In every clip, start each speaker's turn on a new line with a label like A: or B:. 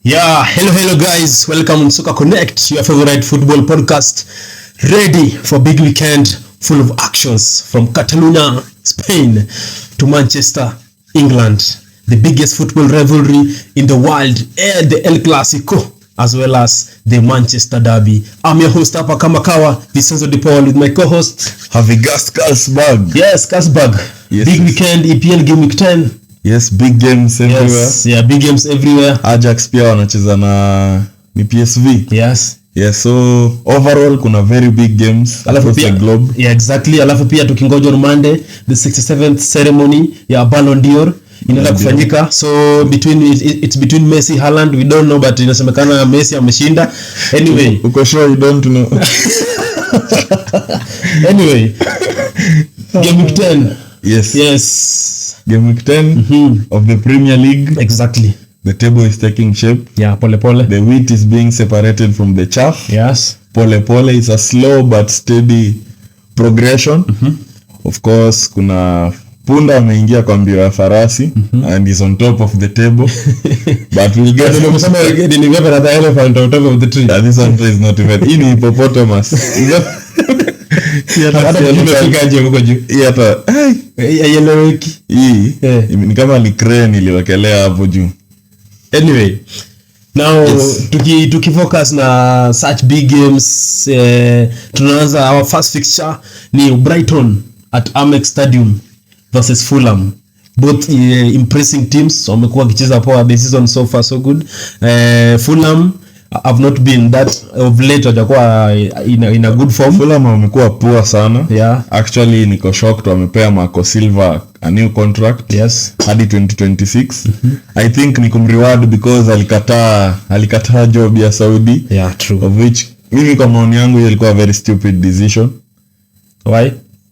A: Hello guys, welcome on Soccer Connect, your favorite football podcast, ready for big weekend full of actions from Catalonia, Spain to Manchester, England, the biggest football rivalry in the world, and the El Clasico, as well as the Manchester Derby. I'm your host hapa kama kawa, Vincenzo De Paul, with my co-host
B: Havigast Carlsberg.
A: Yes, Carlsberg.
B: Yes.
A: Big weekend, EPL game week 10.
B: Yes, big games everywhere.
A: Yes, yeah, big games everywhere.
B: Ajax pia wanacheza na ni PSV.
A: Yes.
B: Yes, so overall kuna very big games across the globe.
A: Yeah, exactly. Alafu pia tukingoja on Monday the 67th ceremony ya Ballon d'Or inaenda kufanyika. So it's between Messi Haaland, we don't know, but inasemekana Messi ameshinda. Anyway,
B: uko sure you don't know?
A: Anyway, game week 10.
B: Yes. Game week 10 of the Premier League.
A: Exactly.
B: The table is taking shape.
A: Yeah, pole pole.
B: The wheat is being separated from the chaff.
A: Yes.
B: Pole pole is a slow but steady progression. Of course, kuna punda ameingia kwa mbio ya farasi and is on top of the table. But we'll get to
A: the elephant on top of the tree.
B: This one is not even in hippopotamus. Ni kama ni crane iliwekelea hapo juu.
A: Anyway, now yes. Tukifocus na such big games, tunaanza our first fixture ni Brighton at Amex Stadium versus Fulham. Both impressing teams, wamekuwa wakicheza poa this season, so far so good. Fulham have not been that of late, wajakuwa in a good form.
B: Fulham wamekuwa poor sana.
A: Yeah.
B: Actually niko shocked wamepea Marco Silva a new contract.
A: Yes.
B: Hadi 2026. I think ni kumreward because alikataa job ya Saudi.
A: Yeah, true.
B: Of which mimi kwa maoni yangu ilikuwa a very stupid decision.
A: Why?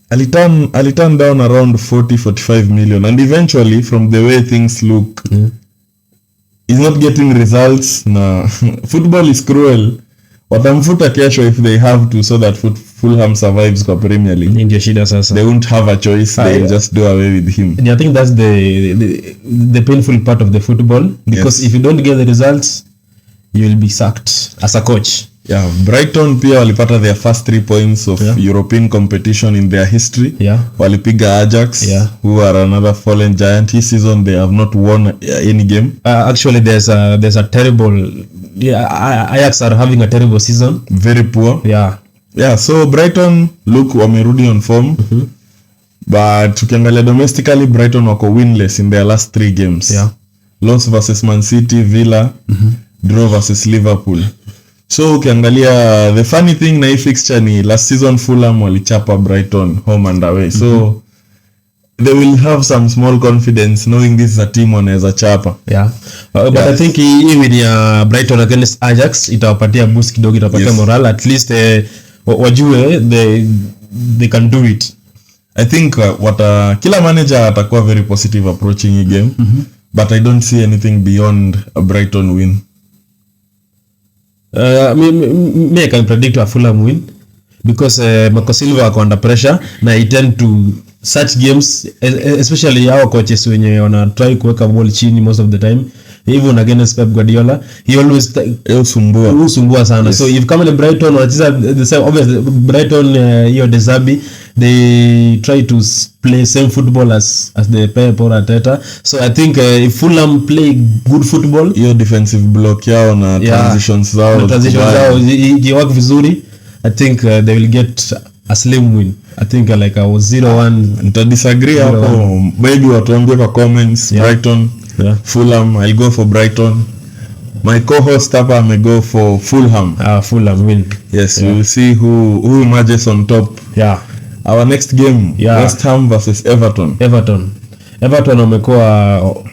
B: Aliturn down around 40-45 million, and eventually from the way things look, he's not getting results. Na football is cruel. Watamfuta kesho if they have to, so that Fulham survives kwa Premier League.
A: Ndio shida sasa.
B: They won't have a choice. They'll just do away with him.
A: And I think that's the painful part of the football, because if you don't get the results, you will be sacked as a coach.
B: Yeah, Brighton pia walipata their first 3 points of European competition in their history.
A: Yeah.
B: Walipiga Ajax, who are another fallen giant. This season they have not won any game.
A: Actually, there's a terrible. Ajax are having a terrible season.
B: Very poor. Yeah. So Brighton look wamerudi on form. But tukiangalia domestically, Brighton wako winless in their last 3 games.
A: Yeah.
B: Loss versus Man City, Villa, draw versus Liverpool. So ukiangalia, the funny thing na hii fixture ni last season Fulham walichapa Brighton home and away. So they will have some small confidence knowing this is a team wanaweza chapa.
A: But I think hii win ya Brighton against Ajax itawapatia boost kidogo, itawapatia morale, at least wajue they can do it.
B: I think kila manager atakuwa very positive approaching hii game. But I don't see anything beyond a Brighton win.
A: Me I can predict a Fulham win, because Marco Silva ako under pressure, na he tend to such games, especially our coaches wenye wana try kuweka ball chini most of the time, even against Pep Guardiola, he always usumbua sana. So if kama Brighton wanacheza the same, obviously Brighton hiyo Derby, they try to play same football as the Pep or Arteta. So I think if Fulham play good football,
B: hiyo defensive block yao na transitions zao
A: work vizuri, I think they will get a slim win. I think like a 0-1.
B: Nitadisagree hapo, maybe watuambie kwa comments. Brighton, Fulham. I'll go for Brighton. My co-host hapa may go for Fulham.
A: Fulham win.
B: Yes, we will see who emerges on top. Our next game, West Ham versus Everton. Everton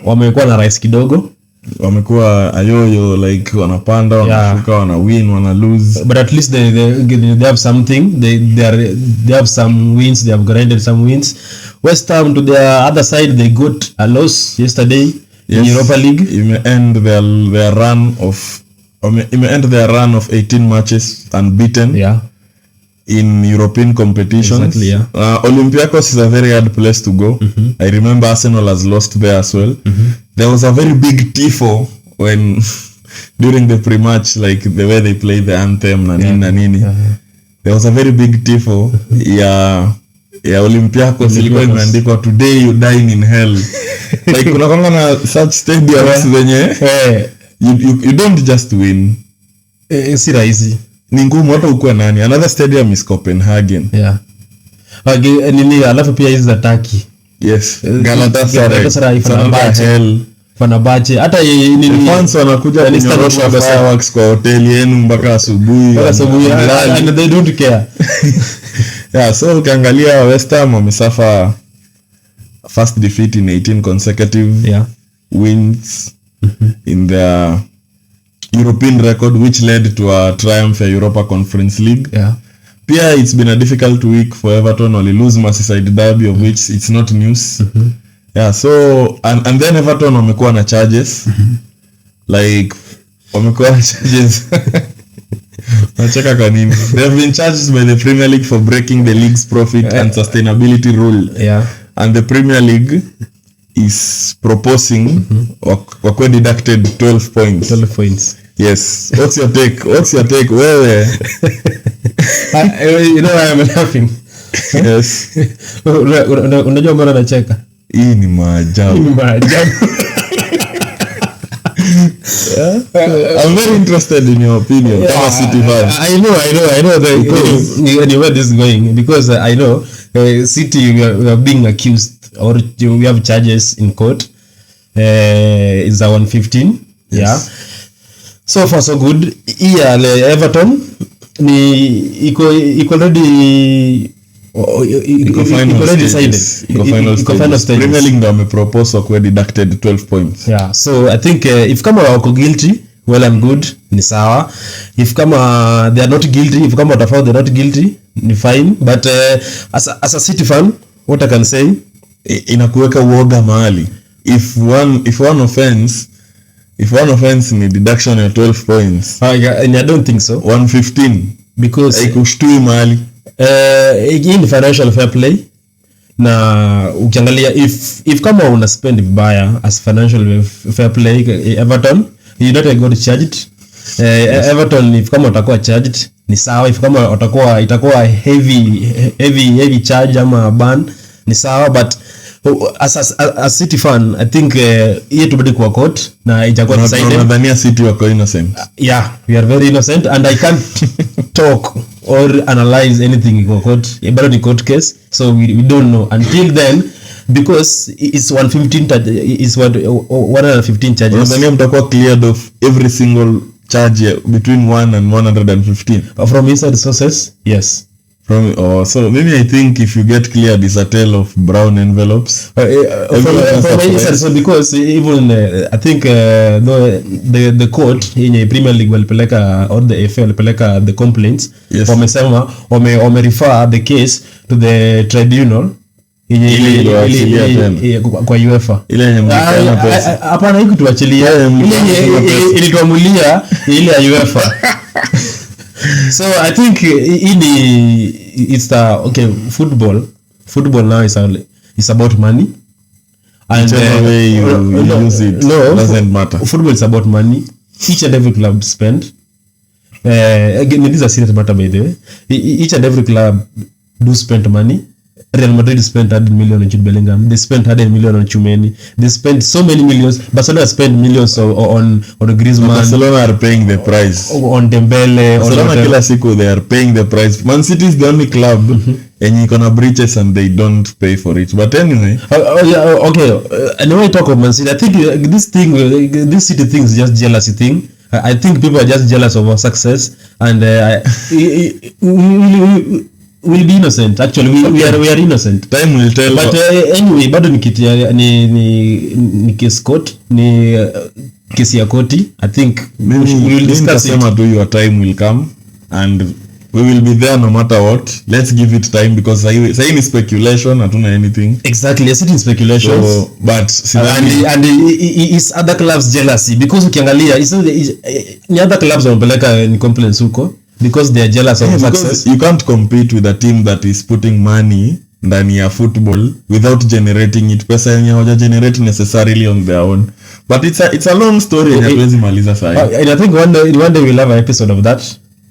B: wamekuwa na rise kidogo. Wamekuwa ayoyo, like wanapanda, wanashuka, wana win, wana lose. But at least they have something. They have some wins. They have grinded some wins. West Ham, to their other side, they got a loss yesterday in Europa League. It may end their run of 18 matches unbeaten. In European competitions.
A: Exactly,
B: Olympiacos is a very hard place to go. I remember Arsenal has lost there as well. There was a very big tifo when during the pre-match, like the way they play the anthem na nini na nini, there was a very big tifo ya Olympiacos ilikuwa imeandikwa today you dine in hell. Like kuna kama na such stadiums zenye you don't just win.
A: Si rahisi,
B: ni ngumu hata ukue nani. Another stadium is Copenhagen.
A: Nini alafu pia hizi za Turkey.
B: Yes, Galatasaray,
A: Fenerbahce hata nini
B: fans wanakuja kunyorosha fireworks kwa hoteli yenu mpaka asubuhi
A: and they don't care.
B: So ukiangalia West Ham wamesuffer first defeat in 18 consecutive wins in their European record, which led to a triumph at Europa Conference League. Pia it's been a difficult week for Everton. Wali lose Merseyside derby, of which it's not news. So and then Everton wamekuwa na charges. Like wamekuwa na charges. Nacheka kwa nini? They have been charged by the Premier League for breaking the league's profit and sustainability rule. And the Premier League is proposing wakwe deducted 12 points.
A: 12 points.
B: Yes. What's your take? Wewe.
A: You know why I'm laughing?
B: Yes.
A: Unajua mbona nacheka?
B: Hii ni maajabu. I'm very interested in your opinion. City fan.
A: I know where this is going, because I know City we are being accused, or we have charges in court. It's a 115. Yes. So far so good. Everton ni iko already final stages.
B: Premier League ndio wamepropose kwa deducted 12 points.
A: So I think if kama wako guilty, well and good, ni sawa. If kama they are not guilty, if kama watafound they are not guilty, ni fine. But as a City fan, what I can say,
B: inakuweka uoga mahali. If one offense ni deduction ya 12 points.
A: And I don't think so.
B: 115
A: because
B: ikushtui mahali.
A: In financial fair play, na ukiangalia if kama una spend vibaya as financial fair play, Everton you not got charged. Everton if kama utakuwa charged ni sawa, if kama itakuwa heavy charge ama ban ni sawa, but as City fan I think here to be kwa court na itakuwa decided.
B: Nadhania City wako innocent.
A: We are very innocent and I can't talk or analyze anything in court. Bado ni court case, so we don't know until then, because it's 115 charges.
B: Nadhania mtakuwa cleared of every single charge between 1 and 115
A: from inside sources. Yes.
B: So maybe I think if you get cleared, it's a tale of brown envelopes.
A: From inside, so because even I think the court in Premier League walipeleka, or the FA walipeleka the complaints.
B: Yes.
A: Wamesema wame refer the case to the tribunal kwa UEFA.
B: Ile yenye mlikana pesa.
A: Hapana, hiki tuachilia. Ile ilituamulia ile ya UEFA. So I think it's the football now is about money, and
B: whichever way you use it doesn't matter.
A: Football is about money. Each and every club spend again, this is a serious matter by the way. Each and every club do spend money. Real Madrid spent 100 million on Jude Bellingham. They spent 100 million on Tchouameni. They spent so many millions. Barcelona spent millions on Griezmann.
B: Barcelona are paying the price.
A: On Dembele.
B: Barcelona kila siku they are paying the price. Man City is the only club and iko na breaches and they don't pay for it. But anyway. And when I talk of Man City, I think this City thing is just jealousy thing. I think people are just jealous of our success, and we'll be innocent. Actually, we are innocent. Time will tell.
A: But anyway, bado ni case court, ni kesi ya koti. I think we will discuss it.
B: Your time will come and we will be there no matter what. Let's give it time, because say ni speculation, hatuna anything.
A: Exactly, a certain speculations.
B: So, but
A: and it's other clubs jealousy, because ukiangalia ni other clubs wanapeleka ni complaints huko, because they are jealous of success.
B: You can't compete with a team that is putting money ndani ya football without generating it. Pesa yenye hawaja generate necessarily on their own. But it's a long story and hatuwezi maliza saa hii.
A: And I think one day we'll have an episode of that.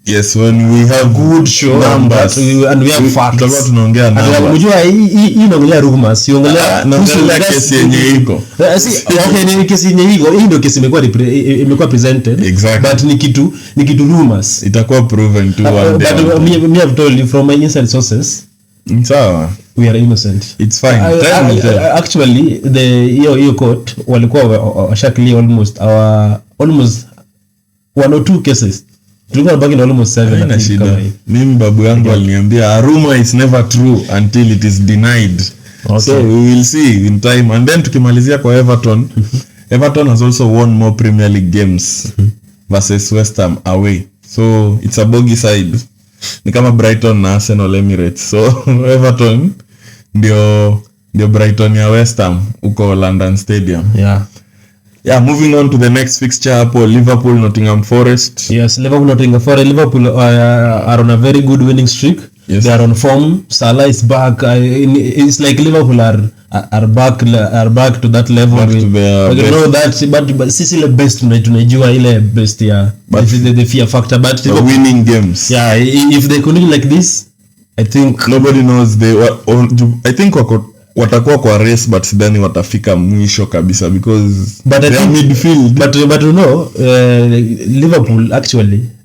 B: Yes, when we have
A: good show
B: numbers
A: and we have facts.
B: Tutakuwa tunaongea numbers.
A: Unajua hii inaongelea rumors, siongelea
B: naongelea kesi yenye iko.
A: Okay, ni kesi yenye iko. Hii ndio kesi imekuwa presented.
B: Exactly.
A: But ni kitu rumors.
B: Itakuwa proven to one day.
A: But me have told you from my inside sources.
B: Sawa.
A: We are innocent.
B: It's fine.
A: Actually hiyo court walikuwa washakili almost one or two cases. Tulikuwa baki na almost 7 kama hii.
B: Mimi babu yangu aliniambia a rumor is never true until it is denied. Okay. So we will see in time. And then tukimalizia kwa Everton. Everton has also won more Premier League games versus West Ham away. So it's a bogey side. Ni kama Brighton na Arsenal Emirates. So Everton ndio Brighton ya West Ham uko London Stadium. Yeah, moving on to the next fixture hapo, Liverpool Nottingham Forest.
A: Yes, Nottingham Forest. Liverpool are on a very good winning streak. Yes. They are on form. Salah is back. It's like Liverpool are back to that level.
B: Back to their
A: you know that, but sisi ile best tunajua ile best ya the fear factor, but
B: the winning games.
A: Yeah, if they continue like this, I think
B: nobody knows I think watakuwa kwa race, but sidhani watafika mwisho kabisa because they are midfield.
A: But you know,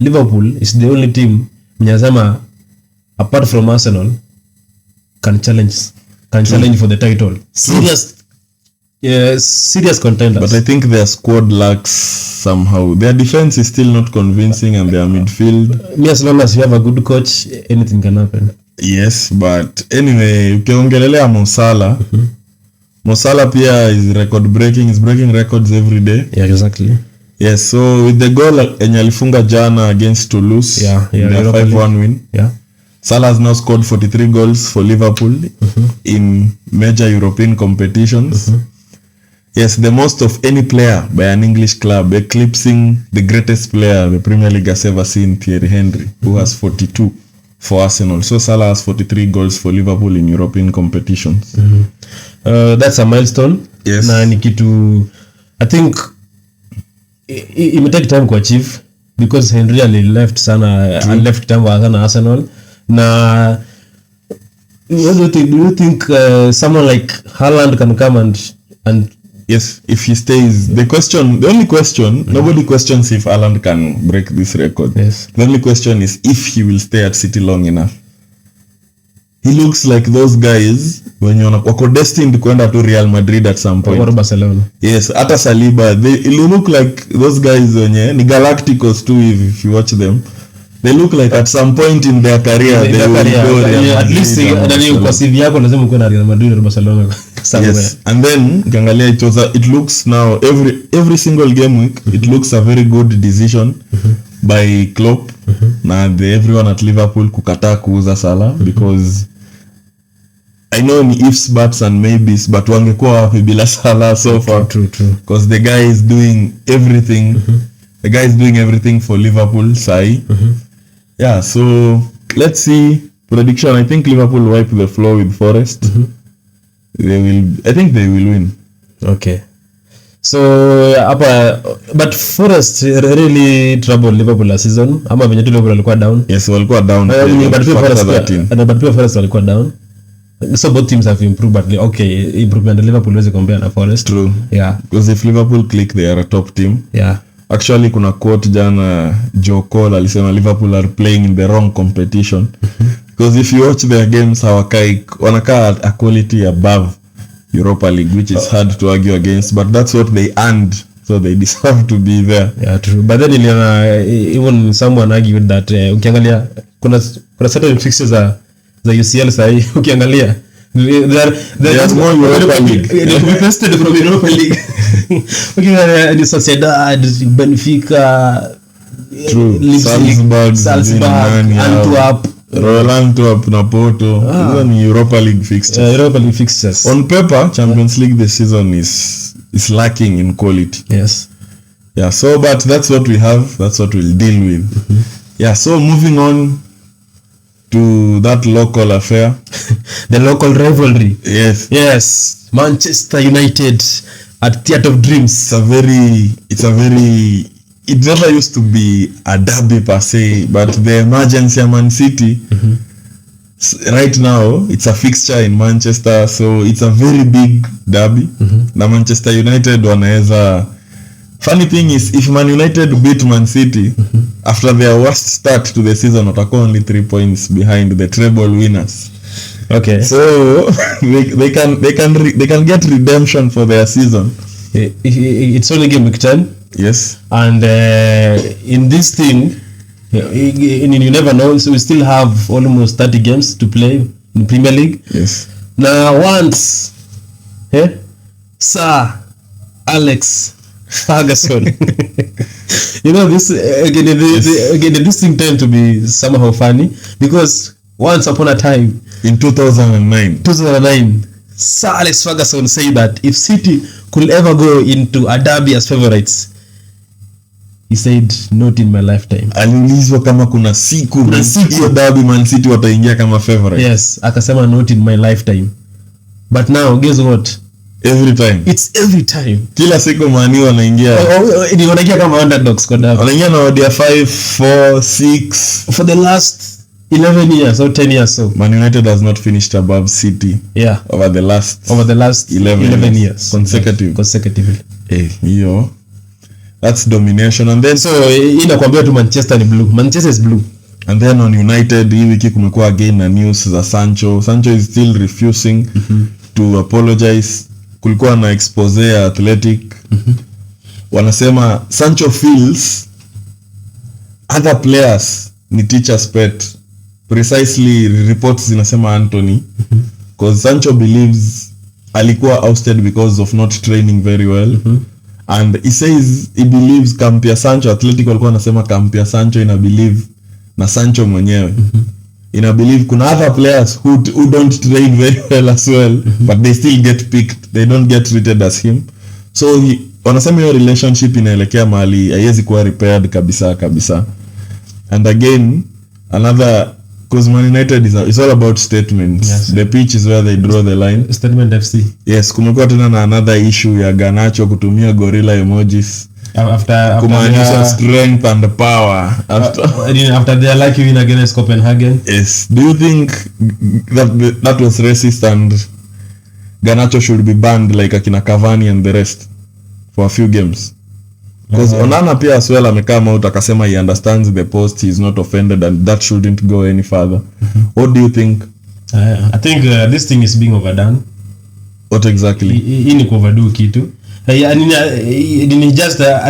A: Liverpool is the only team mnyasema apart from Arsenal can challenge for the title. Serious contenders.
B: But I think their squad lacks somehow. Their defense is still not convincing, and their midfield.
A: As long as you have a good coach, anything can happen.
B: Yes, but anyway, ukiongelelea Mo Salah, Mo Salah pia is record breaking. He's breaking records every day.
A: Yeah, exactly.
B: Yes, so with the goal enye alifunga jana against Toulouse, the 5-1 win.
A: Yeah.
B: Salah has now scored 43 goals for Liverpool in major European competitions. Yes, the most of any player by an English club, eclipsing the greatest player the Premier League has ever seen, Thierry Henry, who has 42 for Arsenal. So Salah has 43 goals for Liverpool in European competitions.
A: That's a milestone.
B: Yes.
A: Na ni kitu I think it take time to achieve because Henry left time wa Arsenal. Na do you think someone like Haaland can come and
B: yes, if he stays, the only question, nobody questions if Haaland can break this record.
A: Yes.
B: The only question is if he will stay at City long enough. He looks like those guys when wako destined kwenda to Real Madrid at some point.
A: Or Barcelona.
B: Yes, hata Saliba, they look like those guys wenye ni Galacticos too if you watch them. They look like at some point in their career they will go Real
A: at least kwa CV yako lazima uko na Real Madrid or Barcelona somewhere.
B: Yes, and then ukiangalia it looks now every single game week it looks a very good decision by Klopp na everyone at Liverpool kukataa kuuza Salah because I know ni ifs, buts and maybes, but wangekuwa wapi bila Salah so far.
A: True.
B: Because the guy is doing everything. The guy is doing everything for Liverpool, Sai. Yeah, so let's see. Prediction, I think Liverpool will wipe the floor with Forest. I think they will win.
A: Okay. So but Forest really troubled Liverpool last season. Ama venye tu Liverpool walikuwa down.
B: Yes, walikuwa down.
A: But Forest walikuwa down. So both teams have improved, but okay, improvement Liverpool was compare na Forest.
B: True.
A: Yeah.
B: Because if Liverpool click, they are a top team.
A: Yeah.
B: Actually, kuna quote jana Joe Cole alisema Liverpool are playing in the wrong competition. Because if you watch their games, wanakaa a quality above Europa League, which is hard to argue against, but that's what they earned, so they deserve to be there.
A: Yeah, true. But then even someone argued that ukiangalia kuna certain fixtures za UCL sahi ukiangalia there's more Europa League. We tested from Europa League. Ukiangalia ni Sociedad, Benfica,
B: true, Salzburg,
A: Antwerp,
B: Royal Antwerp na Porto. These are Europa League fixtures.
A: Europa League fixtures.
B: On paper, Champions League this season is lacking in quality.
A: Yes.
B: Yeah, so but that's what we have. That's what we'll deal with. Yeah, so moving on to that local affair.
A: The local rivalry.
B: Yes.
A: Manchester United at Theatre of Dreams.
B: It never used to be a derby per se, but the emergence of Man City right now, it's a fixture in Manchester, so it's a very big derby. Na Manchester United wanaweza. Funny thing is, if Man United beat Man City after their worst start to the season, watakuwa only 3 points behind the treble winners.
A: Okay.
B: So they can get redemption for their season.
A: It's only game week 10.
B: Yes.
A: And in this thing, you never know. So we still have almost 30 games to play in Premier League.
B: Yes.
A: Now once, Sir Alex Ferguson. This again, this thing tend to be somehow funny because once upon a time
B: in 2009,
A: Sir Alex Ferguson said that if City could ever go into a derby as favorites, he said not in my lifetime.
B: Aliulizwa kama kuna siku hiyo derby Man City wataingia kama favorite.
A: Yes, akasema not in my lifetime. But now guess what?
B: Every time.
A: It's every time.
B: Kila siku Man U wanaingia.
A: Ni wanaingia kama underdogs kwa derby.
B: Wanaingia na odia 5, 4, 6
A: for the last 11 years or 10 years so.
B: Man United has not finished above City.
A: Yeah.
B: Over the last
A: 11 years consecutively.
B: Hiyo. That's domination. And then
A: so inakwambia tu Manchester ni blue. Manchester is blue.
B: And then on United hii wiki kumekuwa again na news za Sancho is still refusing to apologize. Kulikuwa na expose ya Athletic. Wanasema Sancho feels other players ni teacher's pet. Precisely reports zinasema Anthony, because Sancho believes alikuwa ousted because of not training very well. And he says he believes Campia Sancho, Athletic walikuwa nasema Campia Sancho ina believe na Sancho mwenyewe ina believe kuna other players who don't train very well as well, but they still get picked, they don't get treated as him. So wanasema hiyo relationship inaelekea mahali haiwezi kuwa repaired kabisa. And again another, because Man United is all about statements. Yes. The pitch is where they draw the line.
A: Statement FC.
B: Yes, kumekuwa tena na another issue ya Garnacho kutumia gorilla emojis
A: after
B: kumaanisha strength and power
A: after their lucky win against Copenhagen.
B: Yes. Do you think that was racist and Garnacho should be banned like akina Cavani and the rest for a few games? Because Onana pia as well amekama out akasema he understands the post, he is not offended and that shouldn't go any further. What do you think?
A: I think this thing is being overdone.
B: What exactly?
A: Hii ni overdo kitu. I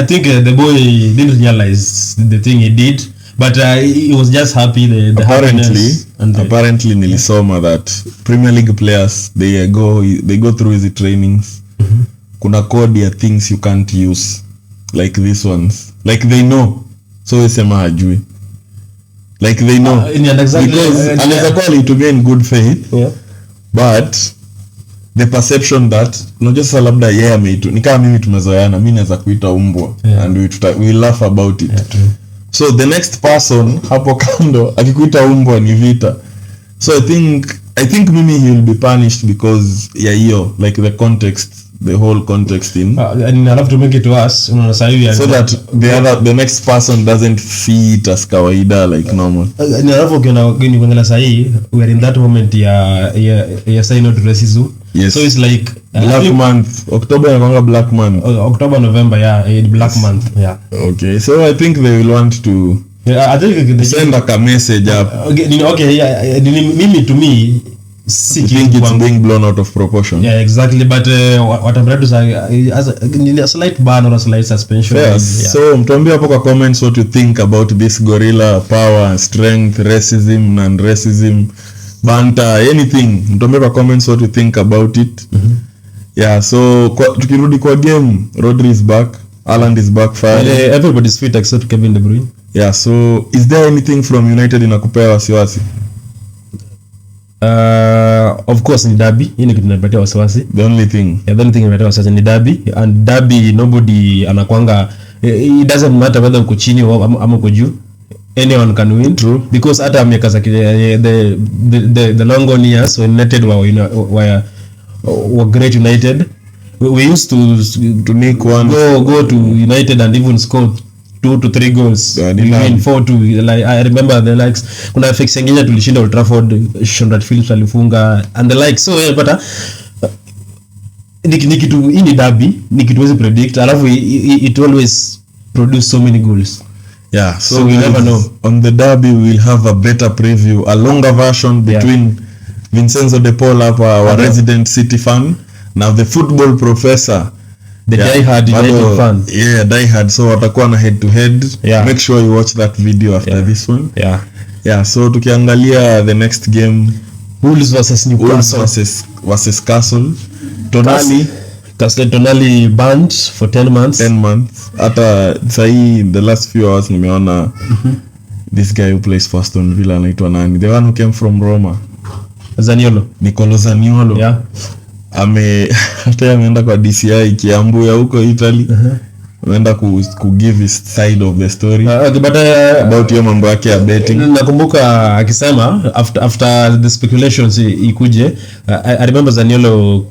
A: think the boy didn't realize the thing he did, but he was just happy.
B: Apparently nilisoma that Premier League players they go through easy trainings. Kuna code ya things you can't use. Like these ones, like they know, so isema hajui, like they know, because anaweza kuwa alitumia in good faith, but the perception that unajua sasa labda yeye ameitu ni kama mimi tumezoeana, mimi naweza kuita umbwa and we laugh about it, so the next person hapo kando akikuita umbwa ni vita. So I think mimi he will be punished because ya hiyo, like the whole context in
A: and I have to make it worse
B: so that the next person doesn't fit as kawaida like normal.
A: Ni alafu kuendelea sahi we are in that moment ya say no to racism.
B: Yes.
A: So it's like
B: black month, October inakuanga black month,
A: October November black month.
B: Okay, so I think they will want to
A: I think they
B: send a message up.
A: Mimi to me
B: I think it's being blown out of proportion.
A: Yeah, exactly. But what I'm trying to say as a slight ban or a slight suspension.
B: Yes. So mtuambie hapo kwa comments what you think about this gorilla power, strength, racism, non-racism, banter, anything. Mtuambie kwa comments what you think about it. Yeah, so tukirudi kwa game, Rodri is back, Haaland is back firing.
A: Everybody's fit except Kevin De Bruyne.
B: Yeah, so is there anything from United inakupea wasiwasi?
A: Of course ni derby, hii ni kitu inapatia wasiwasi.
B: The only thing
A: inapatia wasiwasi ni derby, and derby nobody anakuanga, it doesn't matter whether uko chini ama uko juu, anyone can win.
B: True.
A: Because hata miaka za the long on years when United were great United, we used to
B: nick one,
A: go to United and even score 2 to 3 goals, between 4 to, like I remember the likes, kuna fix nyingine tulishinda Old Trafford, Shondat Phillips alifunga and the like. So but ni kitu ini derby, ni kitu wezi predict, alafu it always produce so many goals.
B: Yeah, so we never know. On the derby we'll have a better preview, a longer version between Vincenzo De Paul hapa, our resident City fan, now the football professor, the diehard United fan. Yeah, diehard. So watakuwa na head to head. Make sure you watch that video after this one. Yeah, so tukiangalia the next game,
A: Wolves versus Newcastle
B: versus Castle.
A: Tonali banned for 10 months. Hata sahi the last few hours nimeona this guy who plays for Aston Villa anaitwa nani? The one who came from Roma. Nicolo Zaniolo. Yeah.
B: Hata ameenda kwa DCI Kiambu ya huko Italy. Ameenda ku give his side of the story. About hiyo mambo yake ya betting.
A: Nakumbuka akisema after the speculations ikuje, I remember Zaniolo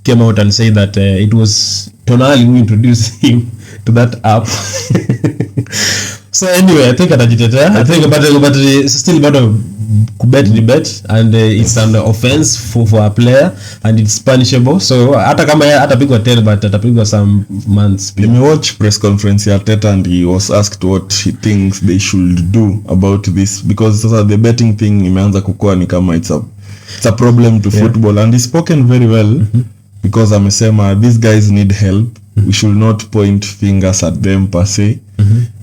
A: came out and said that it was Tonali who introduced him to that app. So anyway, I think atajitetea. I think but still bado kubet ni bet, and it's an offense for a player and it's punishable. So hata kama atapigwa 10 but atapigwa some months.
B: Let me watch press conference ya Arteta and he was asked what he thinks they should do about this, because sasa the betting thing imeanza kukua ni kama it's a problem to football, and he's spoken very well. Because amesema these guys need help. We should not point fingers at them per se.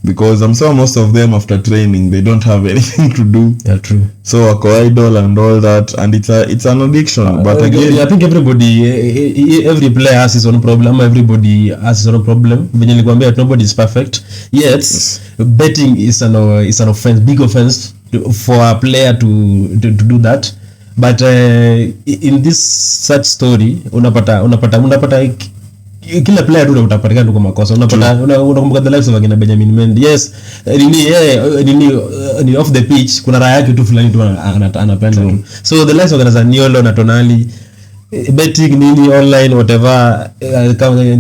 B: Because I'm sure most of them after training they don't have anything to do.
A: Yeah, true.
B: So wako idle and all that, and it's an addiction. But again,
A: I think every player has his own problem. Everybody has his own problem. Venye nilikwambia nobody is perfect. Yes. Betting is an offense, big offense for a player to do that. But in this such story unapata kila player tu utapatikana kwa makosa. Unakumbuka the likes of Agina Benjamin Mendy. Yes, ni off the pitch kuna raha yake tu fulani tu anapenda. So the likes of Zaniolo na Tonali betting nini online whatever,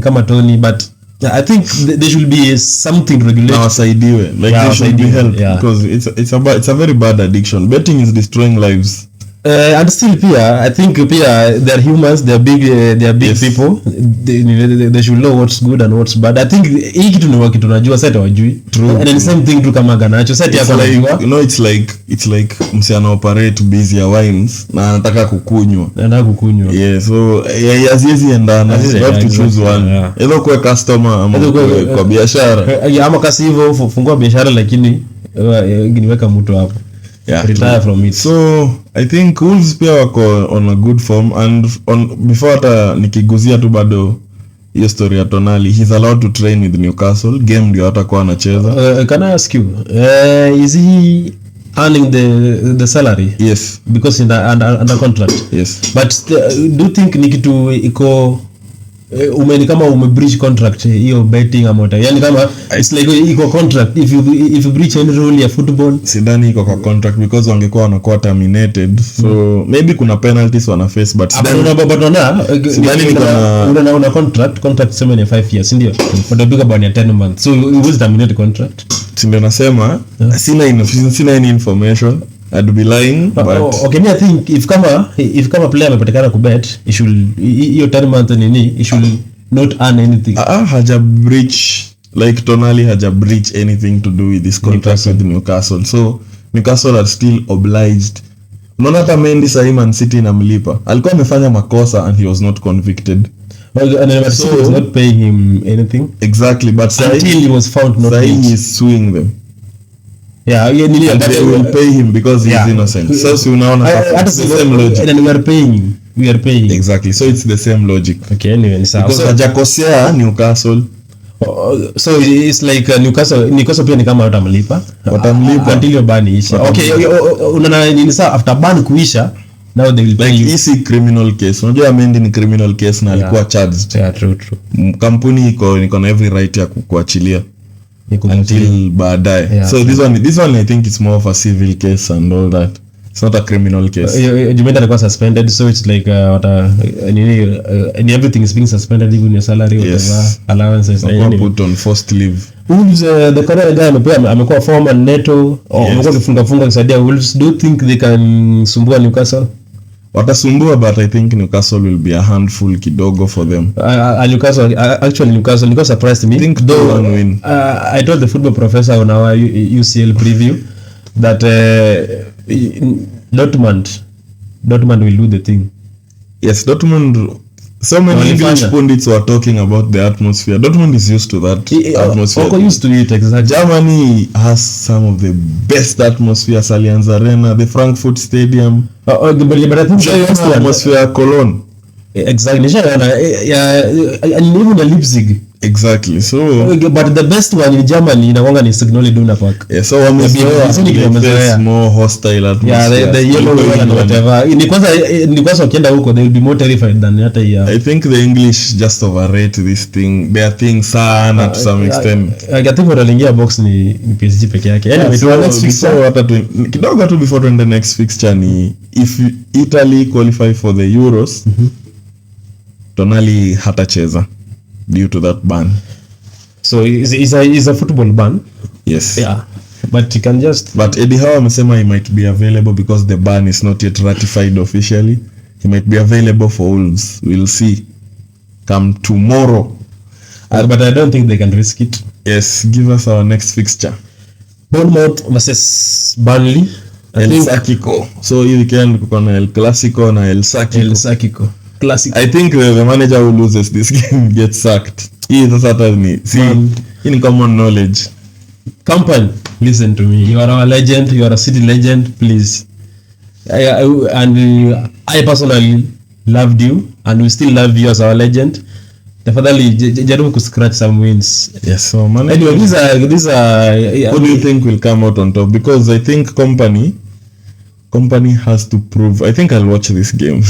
A: kama Tony, but I think there should be something to regulate.
B: Wasaidiwe, like they should be helped, because it's a very bad addiction. Betting is destroying lives.
A: And still I think they're humans, they're big people. They should know what's good and what's bad. I think hii kitu ni kitu tunajua sasa hawajui. And the same thing tu kama Garnacho sasa yako anajua.
B: You know, it's like msiana operate busy ya wines na anataka kukunywa. Yeah, so haziwezi endana. You have to choose one. Either kwa customer ama kwa biashara.
A: Ama kasi hivyo fungua biashara, lakini niweka mtu hapo. Retire from it.
B: So I think Wolves pia wako on a good form, and before hata nikiguzia tu bado hiyo story ya Tonali, he's allowed to train with Newcastle. Game ndio atakuwa anacheza.
A: Can I ask you, is he earning the salary?
B: Yes,
A: because under contract.
B: Yes,
A: but do you think ni kitu iko umeni kama umebreach contract hiyo betting amount, yani kama it's like iko contract, if you breach any rule ya football,
B: sidani iko kwa contract, because wangekuwa wanakuwa terminated. So maybe kuna penalties wana face, but
A: sidani una contract sema ni 5 years ndio, but the bigger bani 10 months, so it was terminated contract.
B: Ndio nasema sina any information, I'd be lying, but
A: okay, I think if kama player amepatikana kubet, he should hiyo 10 months nini, he should not earn anything.
B: Haja breach, like Tonali haja breach anything to do with this contract with Newcastle. So Newcastle are still obliged. Unaona hata Mendy sahi Man City inamlipa, alikuwa amefanya makosa and he was not convicted.
A: And so was not paying him anything.
B: Exactly, but
A: until he was found not guilty,
B: he is suing them.
A: Yeah, and
B: they will pay him because he is innocent. So unaona it's the same logic.
A: And we are paying.
B: Exactly. So it's the same logic.
A: Okay, anyway,
B: because hajakosea Newcastle.
A: So it's like Newcastle pia ni kama watamlipa until your ban isha. Okay, unaona nini sasa after ban kuisha, now they will pay
B: like
A: you.
B: Easy criminal case. Unajua Mendy ni criminal case na alikuwa charged.
A: Yeah, true.
B: Kampuni iko na every right ya kuachilia until baadaye. So this one I think it's more of a civil case and all that. It's not a criminal case.
A: Juventus alikuwa suspended, so it's like everything is being suspended, even your salary, whatever, allowances,
B: put on forced leave.
A: Wolves, the current guy amekuwa former Neto, amekuwa kifunga kusaidia Wolves. Do you think they can sumbua Newcastle?
B: Watasumbua, but I think Newcastle will be a handful kidogo for them.
A: Newcastle surprised me.
B: I think though win.
A: I told the football professor on our UCL preview that Dortmund will do the thing.
B: Yes, Dortmund. So many English pundits were talking about the atmosphere. Dortmund is used to that atmosphere.
A: Used to it, exactly.
B: Germany has some of the best atmospheres. Allianz Arena, the Frankfurt Stadium.
A: But I think
B: the atmosphere Cologne.
A: Exactly. And even the Leipzig.
B: Exactly. So,
A: but the best one in Germany inakuanga ni Signal Iduna Park.
B: Yeah, so it's more hostile atmosphere.
A: Yeah, the yellow and whatever. Ni kwanza ukienda huko they will be more terrified than hata ya.
B: I think the English just overrate this thing. They are thing sana to some extent.
A: I think watalingia box ni PSG peke yake. Anyway,
B: so next fixture kidogo tu before the next fixture ni if Italy qualify for the Euros, Tonali hatacheza due to that ban.
A: So is a football ban?
B: Yes.
A: Yeah. But you can just.
B: But Eddie Howe amesema he might be available because the ban is not yet ratified officially. He might be available for Wolves. We'll see. Come tomorrow.
A: But I don't think they can risk it.
B: Yes. Give us our next fixture.
A: Bournemouth versus Burnley.
B: El Sacico. So hii weekend kuko na El Clasico na El Sacico.
A: Classic.
B: I think the manager who loses this game gets sacked. Hii sasa ni in common knowledge.
A: Company, listen to me. You are our legend. You are a city legend. Please. I personally loved you and we still love you as our legend. Tafadhali jaribu kuscratch some wins.
B: Yes, so man.
A: Anyway, these are
B: who do you think will come out on top? Because I think company has to prove. I think I'll watch this game.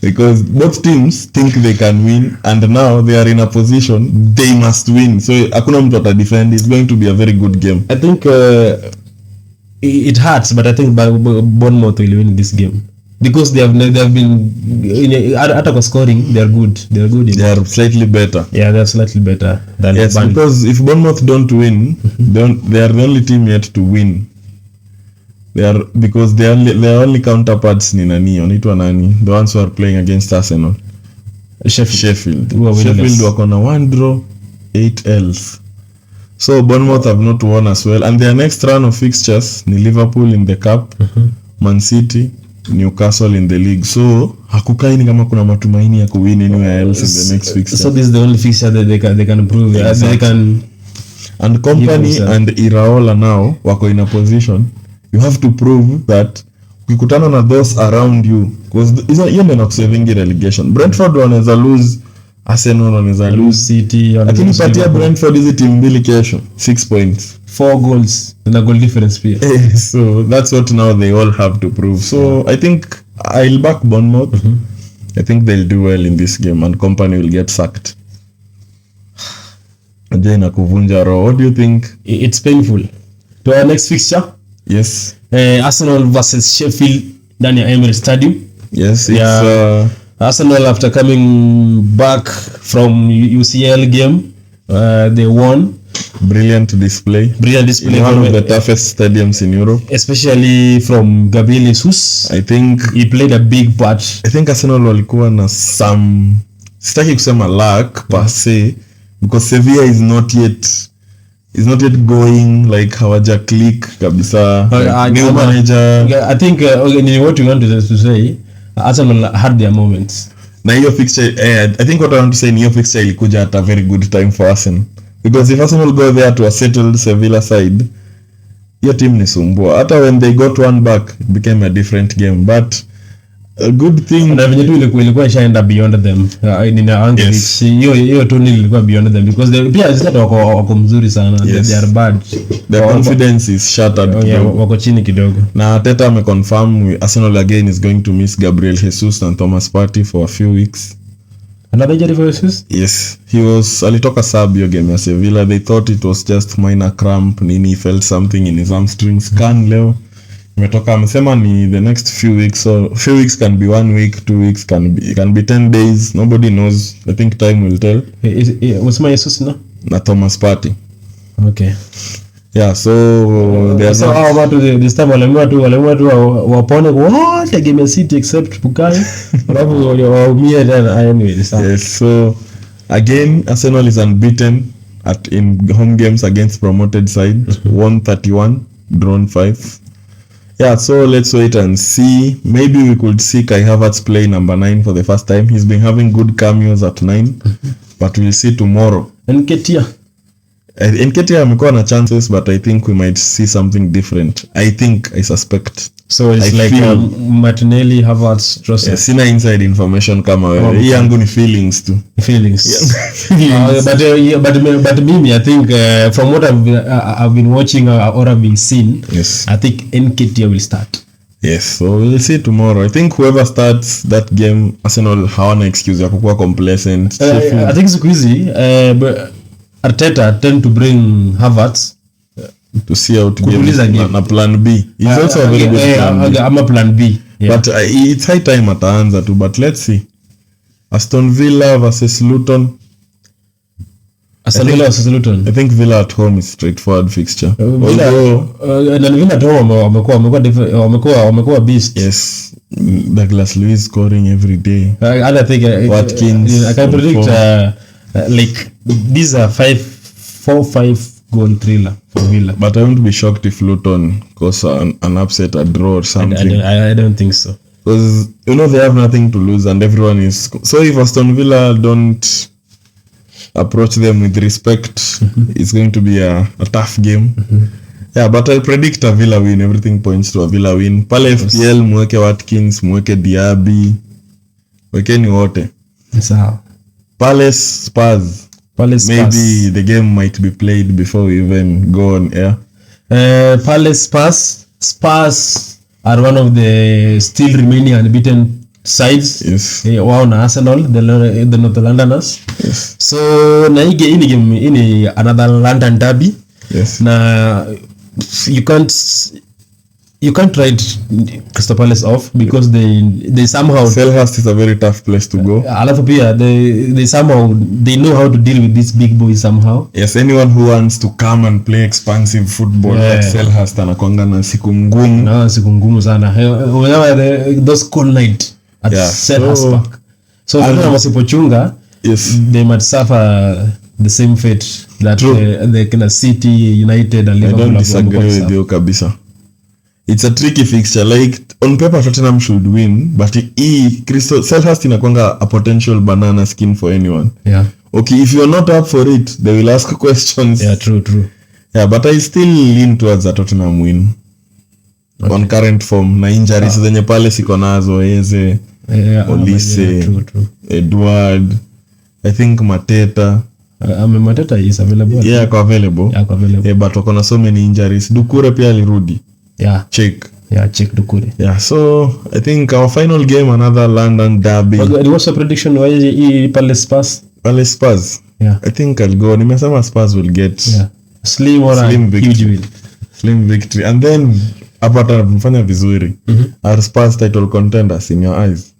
B: Because both teams think they can win and now they are in a position they must win. So hakuna mtu ata defend. It's going to be a very good game.
A: I think it hurts, but I think Bournemouth will win this game because they have been hata kwa scoring they are good. They
B: are slightly better.
A: Yeah, they are slightly better than
B: Burnley. Because if Bournemouth don't win, they are the only team yet to win. Because their only counterparts ni nani? Wanaitwa nani? The ones who are playing against Arsenal. Sheffield wako na 1 draw, 8 L's. So Bournemouth have not won as well and their next run of fixtures ni Liverpool in the cup, Man City, Newcastle in the league. So hakukai ni kama kuna matumaini ya kuwin anywhere else in the next fixture.
A: So this is the only fixture that they can improve. Exactly. They can
B: and Company and Iraola now wako in a position. You have to prove that ukikutana na those around you because hiyo ndio saving relegation. Brentford wanaweza lose, Arsenal wanaweza lose,
A: City
B: lakini patia Brentford hizi team mbili kesho 6 points,
A: 4 goals na goal difference pia.
B: So that's what now they all have to prove. So I think I'll back Bournemouth. I think they'll do well in this game and Company will get sacked. Ajay na kuvunja roho. What do you think?
A: It's painful. To our next fixture?
B: Yes.
A: Arsenal versus Sheffield ndani ya Emirates Stadium.
B: Yes, it's
A: Arsenal after coming back from UCL game, they won.
B: Brilliant display in one of the toughest stadiums in Europe,
A: especially from Gabriel Jesus.
B: I think
A: he played a big part.
B: I think Arsenal walikuwa na some, sitaki kusema luck per se, because Sevilla is not yet going, like hawaja click kabisa. New manager.
A: I think what you want to say, Arsenal had their moments.
B: Na hiyo fixture, I think what I want to say in hiyo fixture ilikuja at a very good time for Arsenal. Because if Arsenal go there to a settled Sevilla side, your team ni sumbua. Hata when they got one back, it became a different game. But a good thing,
A: na venye tu ilikuwa ishaenda beyond them.
B: Yes.
A: Hiyo tu ilikuwa beyond them because they pia sasa wako mzuri sana.
B: Yes.
A: They are bad.
B: Their confidence is shattered.
A: Yeah, wako chini kidogo.
B: Na Arteta ameconfirm Arsenal again is going to miss Gabriel Jesus and Thomas Partey for a few weeks.
A: Another injury for Jesus?
B: Yes, alitoka sub hiyo game ya Sevilla. They thought it was just minor cramp, nini, he felt something in his hamstring. Scan leo Umetoka amesema ni the next few weeks, so few weeks can be 1 week, 2 weeks, can be 10 days, nobody knows. I think time will tell.
A: Wasema Jesus
B: na Thomas Partey.
A: Okay.
B: Yeah, so there's
A: this time waliamua tu wapone wote game City except Bukayo. Alafu waumie tena anyway this time.
B: Yes, so again Arsenal is unbeaten in home games against promoted side. Won 31, drawn 5. Yeah, so let's wait and see. Maybe we could see Kai Havertz play number 9 for the first time. He's been having good cameos at 9, but we'll see tomorrow. Nketiah amekuwa na chances, but I think we might see something different. I suspect.
A: So it's Martinelli, Havertz, Trossard.
B: Sina inside information kama wewe. Hii yangu ni feelings tu.
A: Feelings. But mimi I think from what I've been watching or I've been seen,
B: yes.
A: I think Nketiah will start.
B: Yes, so we'll see tomorrow. I think whoever starts that game, Arsenal hawana excuse ya kukuwa complacent.
A: I think siku hizi Arteta tend to bring Havertz
B: to see out game na plan B. He's also a very good plan B.
A: I'm a plan B. Yeah.
B: But it's high time ataanza tu, but let's see. Aston Villa versus Luton.
A: Luton.
B: I think Villa at home is straightforward fixture.
A: Villa at home wamekuwa beast.
B: Yes. Douglas Luiz scoring every day.
A: I think
B: Watkins.
A: I can predict like these are 4-5 goal thriller for Villa.
B: But I won't be shocked if Luton cause an upset, a draw or something.
A: I don't think so.
B: Because they have nothing to lose and everyone is. So if Aston Villa don't approach them with respect, it's going to be a tough game. Yeah, but I predict a Villa win. Everything points to a Villa win. Pale FPL mweke Watkins, mweke Diaby, wekeni wote.
A: Sawa.
B: Palace Spurs. Maybe the game might be played before we even go on air.
A: Palace Spurs are one of the still remaining unbeaten sides.
B: Yes.
A: Wao na Arsenal, the North Londoners.
B: Yes.
A: So na hii game ini another London derby.
B: Yes.
A: Na you can't write Crystal Palace off because they somehow
B: Selhurst is a very tough place to go.
A: Alafu pia they somehow they know how to deal with these big boys somehow.
B: Yes, anyone who wants to come and play expansive football like Selhurst anakuanga na siku ngumu.
A: Na siku ngumu sana. Those cold night at Selhurst Park. So kama wasipochunga,
B: yes,
A: they might suffer the same fate that the kind of City, United and Liverpool.
B: I don't disagree with you kabisa. It's a tricky fixture. Like on paper Tottenham should win, but Selhurst inakwanga a potential banana skin for anyone.
A: Yeah.
B: Okay, if you're not up for it, they will ask questions.
A: Yeah, true.
B: Yeah, but I still lean towards a Tottenham win. Okay. On current form na injuries zenye pale siko nazo Eze, Olise,
A: true.
B: Edward, I think Mateta.
A: Mateta is available.
B: Yeah, available. Yeah, but wako na so many injuries. Dukure pia alirudi.
A: Yeah.
B: Check
A: Dukure.
B: Yeah, so I think our final game, another London derby.
A: What's your prediction? Why Palace Spurs?
B: Palace Spurs?
A: Yeah.
B: I think I'll go. Nimesema Spurs will get
A: slim victory. Huge win.
B: Slim victory. And then apata mfanya vizuri. Are Spurs title contenders in your eyes?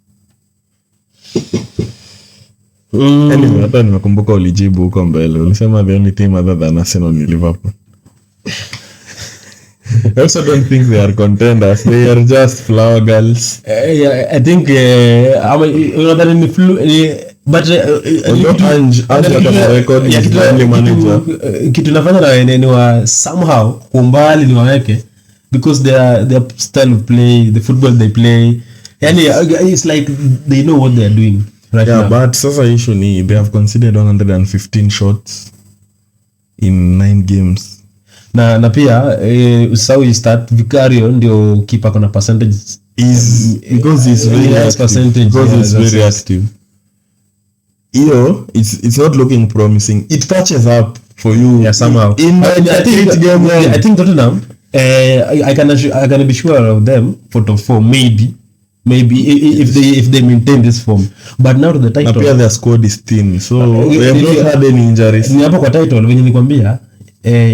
B: Anyway, hata nimekumbuka ulijibu huko mbele. Ulisema the only team other than Arsenal ni Liverpool. I also don't think they are contenders. They are just flower girls.
A: I think kitu nafanya na ni wa somehow kumbali ni waweke because their style of play, the football they play, yani it's like they know what they are doing right now.
B: But sasa issue ni they have conceded 115 shots in 9 games.
A: Na pia usau start Vicario ndio keeper kuna percentage
B: is because he's very active. Because he's very active. It's not looking promising. It catches up for you
A: somehow. I think Tottenham I can be sure of them for top 4 maybe if they maintain this form, but now to the title
B: their squad is thin, so they have not had any injuries.
A: Ni hapo kwa title venye nikwambia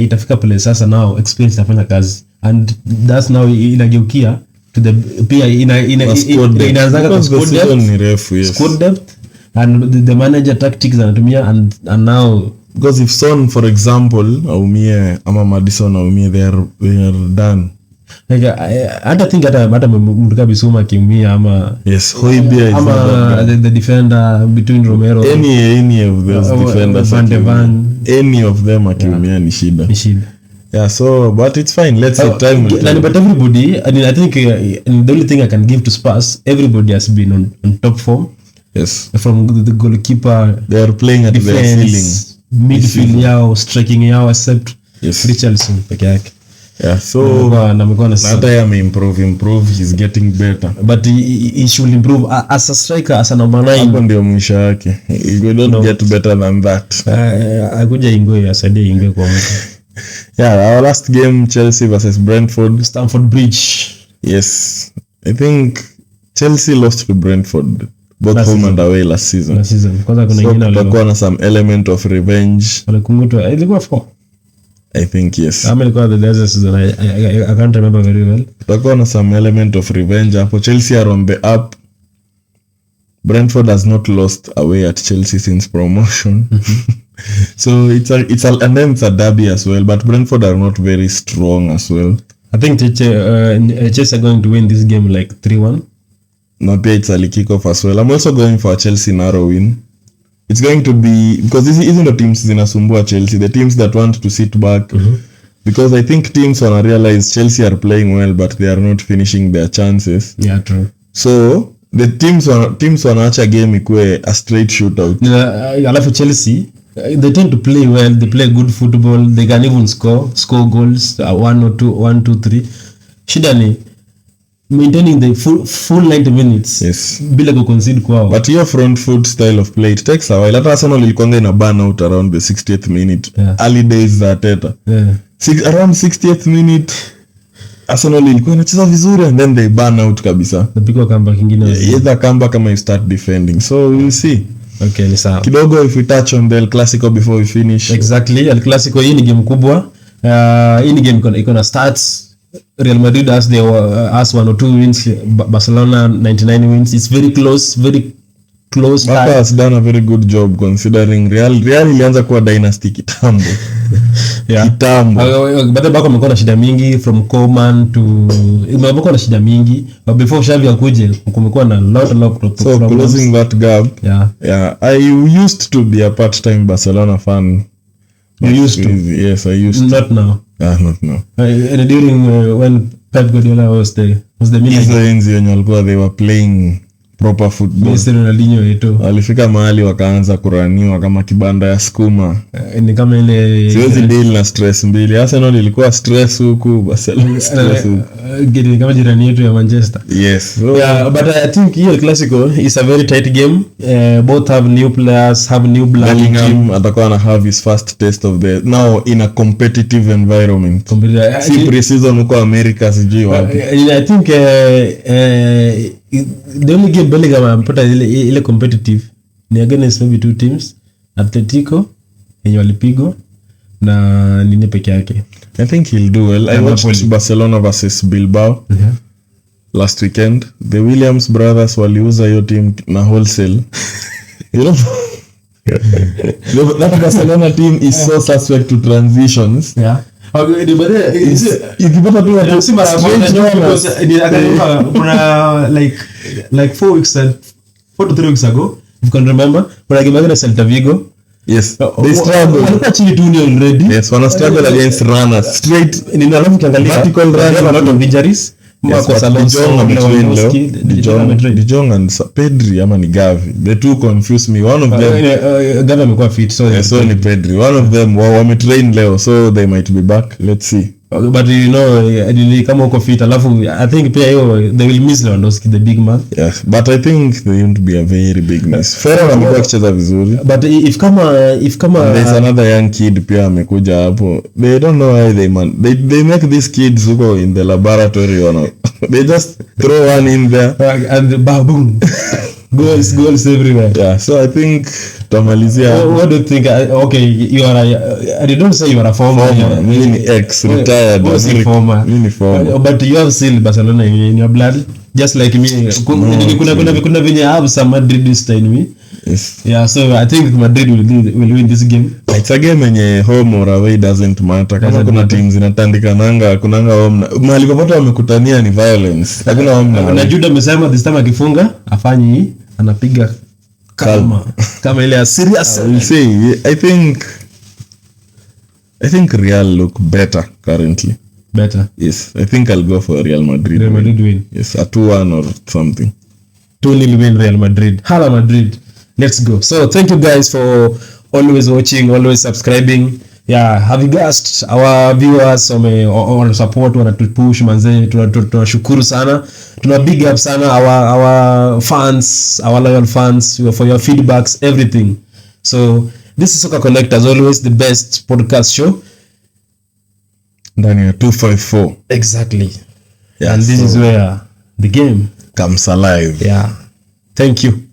A: itafika pale sasa now experience itafanya kazi, and that's now inageukia to the pia inaanza kwa squad depth and the manager tactics anatumia, and now
B: because if Son for example aumie ama Madison aumie, they are done.
A: Like I don't think hata mtuka Bisuma kimia ama
B: yes Hoybia
A: ama the defender between Romero
B: any of those defenders, any of them akiumia ni shida. Yeah, so but it's fine, let's have time.
A: But everybody, I think the only thing I can give to Spurs, everybody has been on top form.
B: Yes,
A: from the goalkeeper,
B: they are playing at their ceiling,
A: midfield yao, striking yao, except Richarlison peke yake.
B: Yeah, so
A: namekuwa na
B: hata improve, he's getting better,
A: but he should improve as a striker, as a number 9.
B: Hapo ndio mwisho yake, you don't get better than that.
A: Akuja Ingwe asaidie Ingwe kwa mtu.
B: Yeah, our last game, Chelsea versus Brentford,
A: Stamford Bridge.
B: Yes, I think Chelsea lost to Brentford both home and away last season.
A: Kwanza kuna nyingine
B: walikuwa na some element of revenge.
A: Walikungutwa, ilikuwa 4.
B: I think yes.
A: Ilikuwa the last season, I can't remember very well.
B: Walikuwa na some element of revenge hapo. Chelsea are on the up. Brentford has not lost away at Chelsea since promotion. So it's and then it's a derby as well, but Brentford are not very strong as well. I think
A: Chelsea are going to win this game like 3-1.
B: No, it's a kick off as well. I'm also going for a Chelsea narrow win. It's going to be, because this isn't the teams zinasumbua Chelsea, the teams that want to sit back. Because I think teams wanna realize Chelsea are playing well, but they are not finishing their chances.
A: Yeah, true.
B: So the teams wanaacha game ikue a straight shootout.
A: Alafu Chelsea, they tend to play well, they play good football, they can even score goals, 1 or 2, 1, 2, 3. Shida ni maintaining the full 90 minutes.
B: Yes,
A: bila ku concede kwao.
B: But your front foot style of play, it takes a while. Hata Arsenal ilikuwa ina burn out around the 60th minute. Early days za Arteta. Around 60th minute Arsenal ilikuwa inacheza vizuri, and then they burn out kabisa.
A: Napigwa comeback kingine.
B: Either comeback kama you start defending. So we'll see.
A: Okay, ni sawa.
B: Kidogo if we touch on the El Clasico before we finish.
A: Exactly. El Clasico hii ni game kubwa. Hii ni game iko na stats. Real Madrid has 1 or 2 wins, Barcelona 99 wins. It's very close.
B: Barca has done a very good job considering Real ilianza kuwa dynasty kitambo. Kitambo.
A: But Barca wamekuwa na shida mingi from Koeman to wamekuwa na shida mingi, but before Xavi akuje kumekuwa na lot of
B: so closing that gap. I used to be a part-time Barcelona fan.
A: You used to?
B: Yes, I used
A: to. Not now.
B: Not now.
A: During when Pep Guardiola was the manager,
B: they were playing proper football.
A: Mr. Ronaldinho yetu
B: alifika mahali wakaanza kuraniwa kama kibanda ya skuma.
A: Ni kama ile
B: siwezi deal na stress mbili. Arsenal ilikuwa stress huku, Barcelona stress huku.
A: Kama jirani yetu ya Manchester.
B: Yes.
A: So, but I think here Clasico is a very tight game. Both have new players, have new blood.
B: Bellingham atakuwa na have his first taste of the now in a competitive environment. Si pre-season huko America sijui wapi.
A: I think the only game Bellingham amepata ile competitive ni against maybe 2 teams, Atletico yenye walipigwa na nini peke yake.
B: I think he'll do well. I watched Barcelona versus Bilbao last weekend. The Williams brothers waliuza hiyo team na wholesale. You know, that Barcelona team is so suspect to transitions.
A: Ikipata tu watu si mara moja kuna like 4 to 3 weeks ago, if you can remember, but against Celta Vigo.
B: Yes, they struggle.
A: Walikuwa chini 2-0 already.
B: Yes, wana struggle against runners. Straight
A: in alafu ukiangalia
B: vertical runners,
A: a lot of injuries.
B: De Jong and Pedri ama ni Gavi. The two confuse me. One of them
A: Gavi amekuwa fit,
B: so ni Pedri. One of them wametrain leo, so they might be back. Let's see.
A: But you know, kama uko fit alafu I think pia hiyo they will miss Lewandowski, the big man.
B: Yes, but I think they won't be a very big miss. Ferran amekuwa akicheza vizuri.
A: But if kama
B: there's another young kid pia amekuja hapo. They don't know why they make these kids who in the laboratory or not. They just throw one in there
A: and baboon. goals everywhere.
B: Yeah, so I think tutamalizia.
A: What do you think? Okay, you are I don't say you are a former.
B: Mimi ni ex retired.
A: Former.
B: Mimi ni former.
A: But you have still Barcelona in your blood, just like me. Kuna venye I have some Madridista in me.
B: Yes.
A: Yeah, so I think Madrid will win this game.
B: It's a game yenye home or away doesn't matter. Kama kuna teams zinatandikananga, kunanga home. Mahali popote wamekutania ni violence. Hakuna home
A: na Jude amesema this time akifunga afanyi anapiga kama ile serious.
B: I will say I think Real look better currently.
A: Better.
B: Yes, I think I'll go for Real Madrid.
A: Real Madrid win.
B: Yes, a 2-1 or something.
A: 2-0 win Real Madrid. Hala Madrid. Let's go. So thank you guys for always watching, always subscribing. Yeah, have you guys our viewers on support, wanatupush manze, tunashukuru sana. Tuna big up sana our fans, our loyal fans for your feedbacks, everything. So this is Soccer Connect, as always, the best podcast show.
B: Ndani ya 254.
A: Exactly.
B: Yeah,
A: and this is where the game
B: comes alive.
A: Yeah. Thank you.